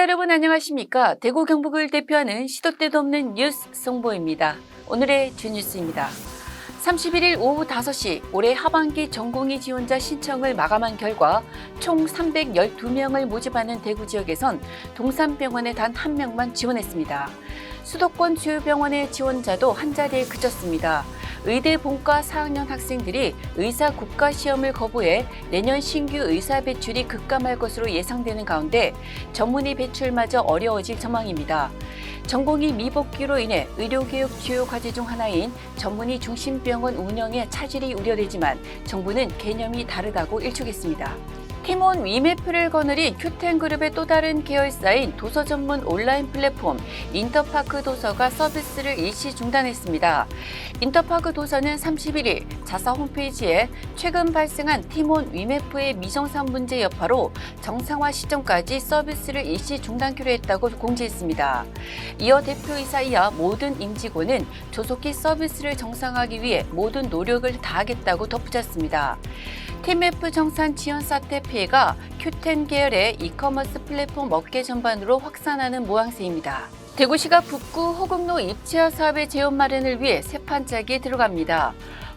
여러분 안녕하십니까? 대구 경북을 대표하는 시도 때도 없는 뉴스 송보입니다. 오늘의 주뉴스입니다. 31일 오후 5시 올해 하반기 전공의 지원자 신청을 마감한 결과 총 312명을 모집하는 대구 지역에선 동산병원에 단 1명만 지원했습니다. 수도권 주요 병원의 지원자도 한 자리에 그쳤습니다. 의대 본과 4학년 학생들이 의사 국가시험을 거부해 내년 신규 의사 배출이 급감할 것으로 예상되는 가운데 전문의 배출마저 어려워질 전망입니다. 전공의 미복귀로 인해 의료개혁 주요 과제 중 하나인 전문의 중심병원 운영에 차질이 우려되지만 정부는 개념이 다르다고 일축했습니다. 팀원 위메프를 거느린 큐텐그룹의 또 다른 계열사인 도서 전문 온라인 플랫폼 인터파크 도서가 서비스를 일시 중단했습니다. 인터파크 도서는 31일 자사 홈페이지에 최근 발생한 팀원 위메프의 미정상 문제 여파로 정상화 시점까지 서비스를 일시 중단키로 했다고 공지했습니다. 이어 대표이사 이하 모든 임직원은 조속히 서비스를 정상화하기 위해 모든 노력을 다하겠다고 덧붙였습니다. 팀F 정산 지연 사태 피해가 큐텐 계열의 이커머스 플랫폼 업계 전반으로 확산하는 모양새입니다. 대구시가 북구 호국로 입지화 사업의 재원 마련을 위해 새 판짜기에 들어갑니다.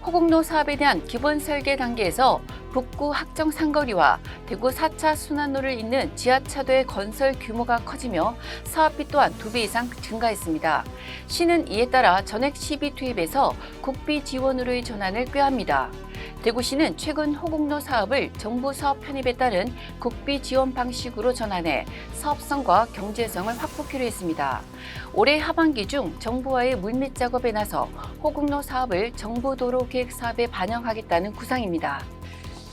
호국로 사업에 대한 기본 설계 단계에서 북구 학정 상거리와 대구 4차 순환로를 잇는 지하차도의 건설 규모가 커지며 사업비 또한 2배 이상 증가했습니다. 시는 이에 따라 전액 시비 투입해서 국비 지원으로의 전환을 꾀합니다. 대구시는 최근 호국로 사업을 정부 사업 편입에 따른 국비 지원 방식으로 전환해 사업성과 경제성을 확보키로 했습니다. 올해 하반기 중 정부와의 물밑 작업에 나서 호국로 사업을 정부 도로 계획 사업에 반영하겠다는 구상입니다.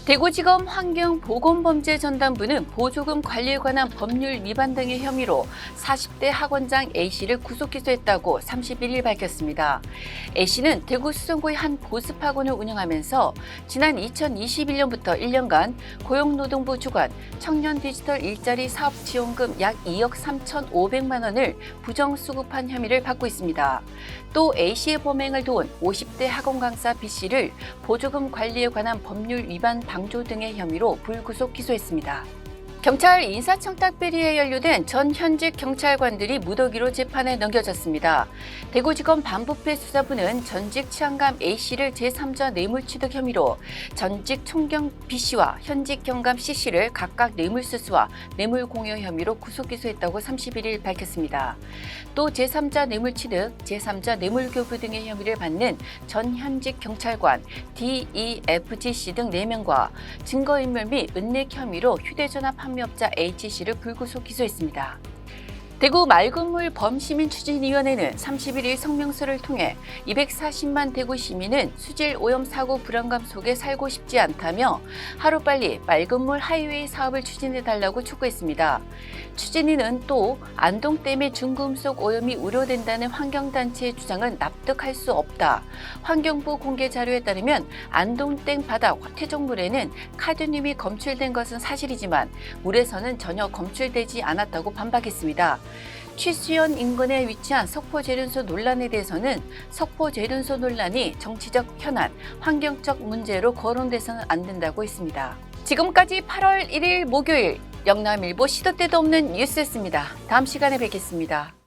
대구지검 환경보건범죄전담부는 보조금 관리에 관한 법률 위반 등의 혐의로 40대 학원장 A씨를 구속 기소했다고 31일 밝혔습니다. A씨는 대구 수성구의 한 보습학원을 운영하면서 지난 2021년부터 1년간 고용노동부 주관 청년 디지털 일자리 사업 지원금 약 2억 3,500만 원을 부정수급한 혐의를 받고 있습니다. 또 A씨의 범행을 도운 50대 학원 강사 B씨를 보조금 관리에 관한 법률 위반 방조 등의 혐의로 불구속 기소했습니다. 경찰 인사청탁 비리에 연루된 전 현직 경찰관들이 무더기로 재판에 넘겨졌습니다. 대구지검 반부패 수사부는 전직 치안감 A씨를 제3자 뇌물취득 혐의로 전직 총경 B씨와 현직 경감 C씨를 각각 뇌물수수와 뇌물공여 혐의로 구속 기소했다고 31일 밝혔습니다. 또 제3자 뇌물취득, 제3자 뇌물교부 등의 혐의를 받는 전 현직 경찰관 DEFGC 등 4명과 증거인멸 및 은닉 혐의로 휴대전화 판매업자 H씨를 불구속 기소했습니다. 대구 맑은물 범시민 추진위원회는 31일 성명서를 통해 240만 대구 시민은 수질 오염 사고 불안감 속에 살고 싶지 않다며 하루빨리 맑은물 하이웨이 사업을 추진해달라고 촉구했습니다. 추진위는 또 안동댐의 중금속 오염이 우려된다는 환경단체의 주장은 납득할 수 없다. 환경부 공개 자료에 따르면 안동댐 바닥 퇴적물에는 카드뮴이 검출된 것은 사실이지만 물에서는 전혀 검출되지 않았다고 반박했습니다. 취수연 인근에 위치한 석포재련소 논란에 대해서는 석포재련소 논란이 정치적 현안, 환경적 문제로 거론돼서는 안 된다고 했습니다. 지금까지 8월 1일 목요일 영남일보 시도 때도 없는 뉴스였습니다. 다음 시간에 뵙겠습니다.